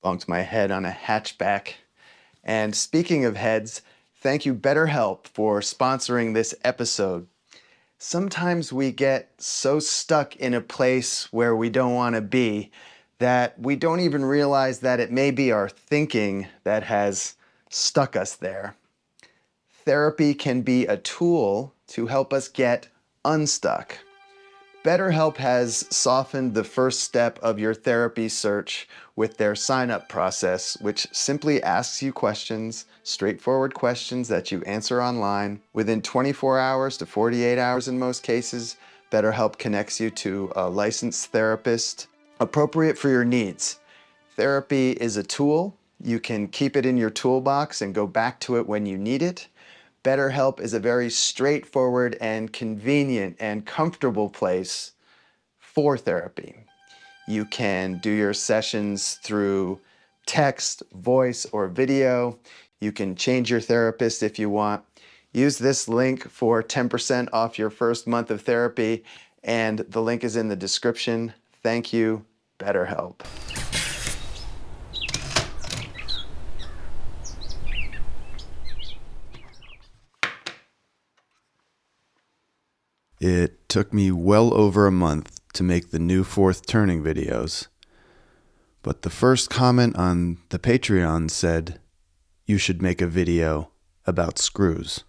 Bonked my head on a hatchback. And speaking of heads, thank you BetterHelp for sponsoring this episode. Sometimes we get so stuck in a place where we don't want to be that we don't even realize that it may be our thinking that has stuck us there. Therapy can be a tool to help us get unstuck. BetterHelp has softened the first step of your therapy search with their sign-up process, which simply asks you questions, straightforward questions that you answer online. Within 24 hours to 48 hours in most cases, BetterHelp connects you to a licensed therapist appropriate for your needs. Therapy is a tool. You can keep it in your toolbox and go back to it when you need it. BetterHelp is a very straightforward and convenient and comfortable place for therapy. You can do your sessions through text, voice, or video. You can change your therapist if you want. Use this link for 10% off your first month of therapy, and the link is in the description. Thank you, BetterHelp. It took me well over a month to make the new fourth turning videos, but the first comment on the Patreon said, "You should make a video about screws."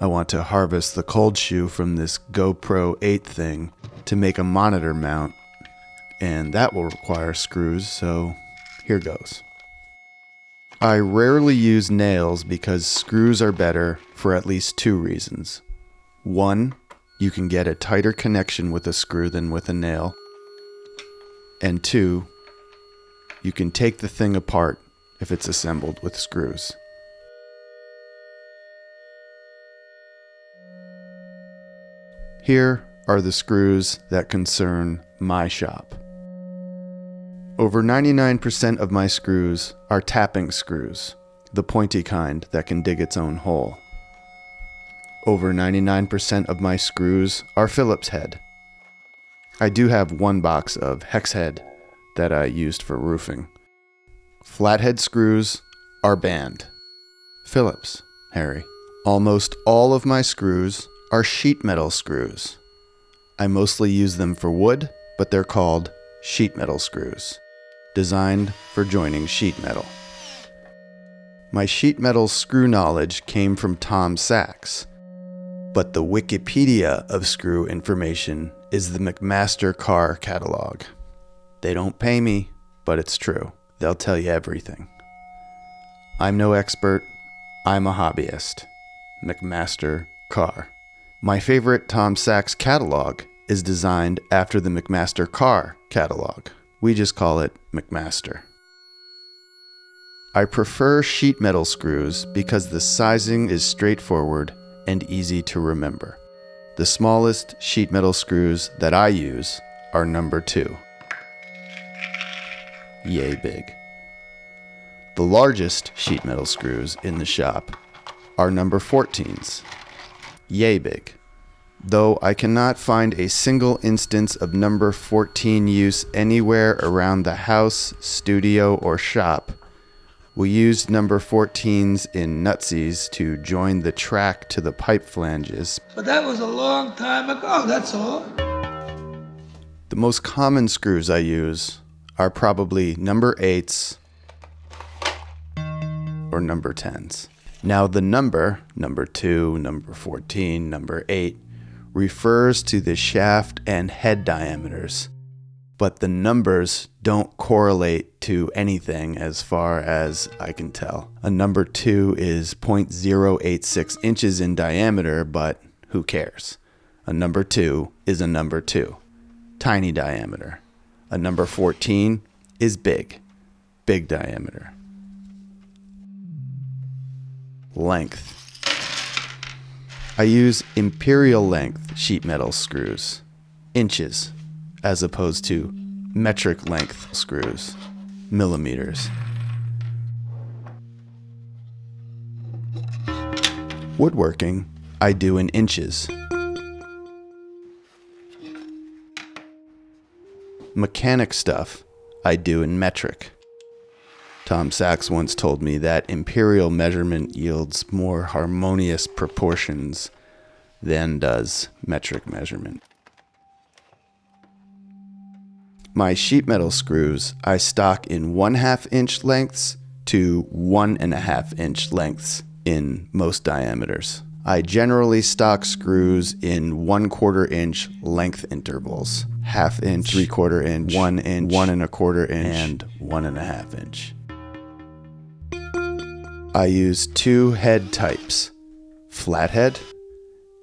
I want to harvest the cold shoe from this GoPro 8 thing to make a monitor mount, and that will require screws, so here goes. I rarely use nails because screws are better for at least two reasons. One, you can get a tighter connection with a screw than with a nail. And two, you can take the thing apart if it's assembled with screws. Here are the screws that concern my shop. Over 99% of my screws are tapping screws, the pointy kind that can dig its own hole. Over 99% of my screws are Phillips head. I do have one box of hex head that I used for roofing. Flathead screws are banned. Phillips, Harry. Almost all of my screws are sheet metal screws. I mostly use them for wood, but they're called sheet metal screws, designed for joining sheet metal. My sheet metal screw knowledge came from Tom Sachs, but the Wikipedia of screw information is the McMaster car catalog. They don't pay me, but it's true. They'll tell you everything. I'm no expert. I'm a hobbyist. McMaster car. My favorite Tom Sachs catalog is designed after the McMaster car catalog. We just call it McMaster. I prefer sheet metal screws because the sizing is straightforward and easy to remember. The smallest sheet metal screws that I use are number 2. Yay big. The largest sheet metal screws in the shop are number 14s. Yay big. Though I cannot find a single instance of number 14 use anywhere around the house, studio, or shop, we used number 14s in nutsies to join the track to the pipe flanges. But that was a long time ago, that's all. The most common screws I use are probably number 8s or number 10s. Now the number 2, number 14, number 8, refers to the shaft and head diameters, but the numbers don't correlate to anything as far as I can tell. A number 2 is 0.086 inches in diameter, but who cares? A number 2 is a number 2, tiny diameter. A number 14 is big diameter. Length. I use imperial length sheet metal screws, inches, as opposed to metric length screws, millimeters. Woodworking, I do in inches. Mechanic stuff I do in metric. Tom Sachs once told me that imperial measurement yields more harmonious proportions than does metric measurement. My sheet metal screws I stock in 1/2 inch lengths to 1.5 inch lengths in most diameters. I generally stock screws in 1/4 inch length intervals, 1/2 inch, 3/4 inch, 1 inch, 1 1/4 inch, and 1.5 inch. I use 2 head types, flathead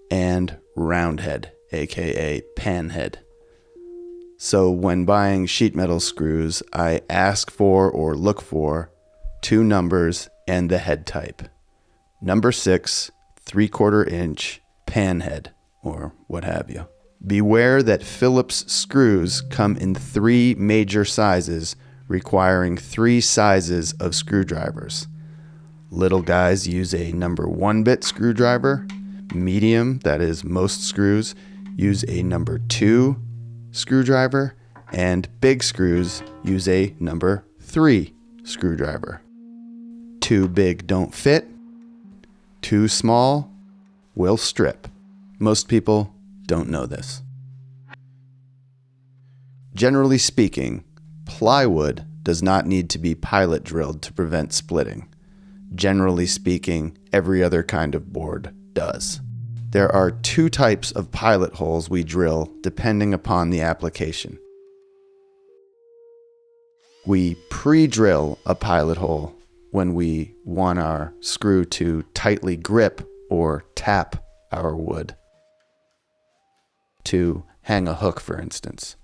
and roundhead, aka panhead. So when buying sheet metal screws, I ask for or look for 2 numbers and the head type. Number 6, 3/4 inch panhead, or what have you. Beware that Phillips screws come in 3 major sizes, requiring 3 sizes of screwdrivers. Little guys use a number 1 bit screwdriver. Medium, that is most screws, use a number 2 screwdriver, and big screws use a number 3 screwdriver. Too big don't fit, too small will strip. Most people don't know this. Generally speaking, plywood does not need to be pilot drilled to prevent splitting. Generally speaking, every other kind of board does. There are 2 types of pilot holes we drill depending upon the application. We pre-drill a pilot hole when we want our screw to tightly grip or tap our wood. To hang a hook, for instance.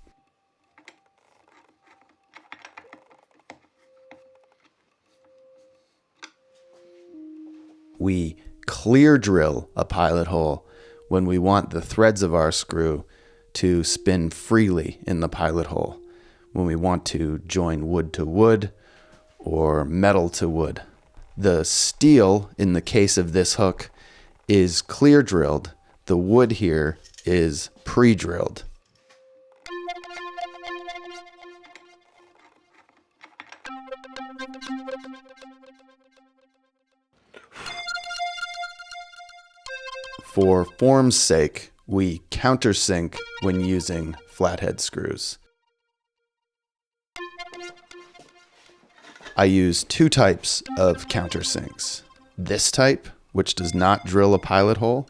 We clear drill a pilot hole when we want the threads of our screw to spin freely in the pilot hole, when we want to join wood to wood or metal to wood. The steel in the case of this hook is clear drilled. The wood here is pre-drilled. For form's sake, we countersink when using flathead screws. I use 2 types of countersinks. This type, which does not drill a pilot hole,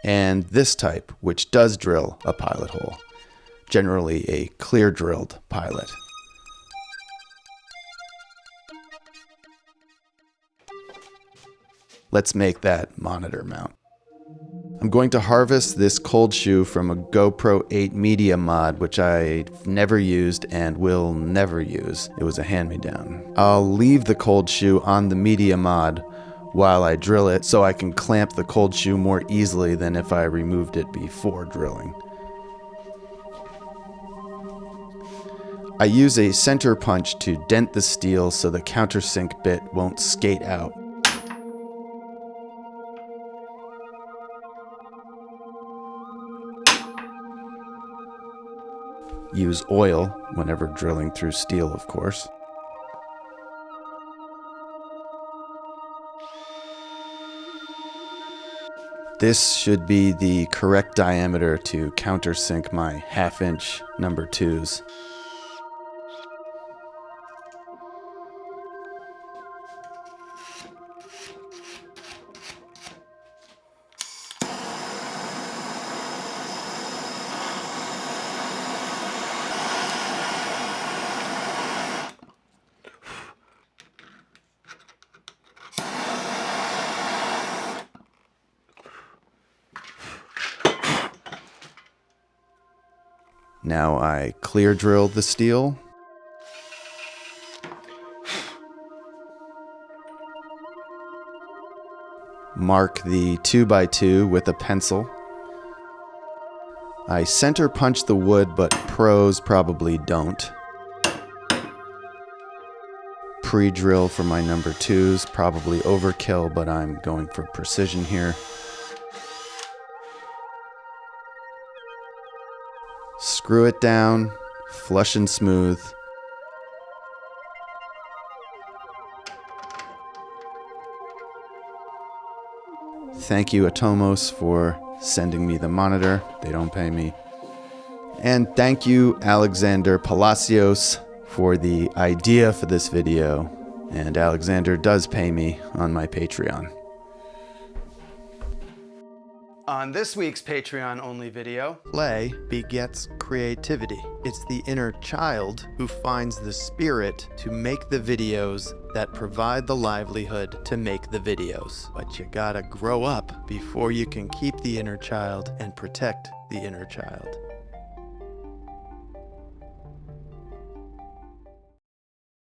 and this type, which does drill a pilot hole, generally a clear drilled pilot. Let's make that monitor mount. I'm going to harvest this cold shoe from a GoPro 8 media mod, which I've never used and will never use. It was a hand-me-down. I'll leave the cold shoe on the media mod while I drill it so I can clamp the cold shoe more easily than if I removed it before drilling. I use a center punch to dent the steel so the countersink bit won't skate out. Use oil whenever drilling through steel, of course. This should be the correct diameter to countersink my 1/2 inch number 2s. Now I clear drill the steel. Mark the 2x2 with a pencil. I center punch the wood, but pros probably don't. Pre-drill for my number 2s, probably overkill, but I'm going for precision here. screw it down, flush and smooth. Thank you, Atomos, for sending me the monitor. They don't pay me. And thank you, Alexander Palacios, for the idea for this video. And Alexander does pay me on my Patreon. On this week's Patreon-only video, play begets creativity. It's the inner child who finds the spirit to make the videos that provide the livelihood to make the videos. But you gotta grow up before you can keep the inner child and protect the inner child.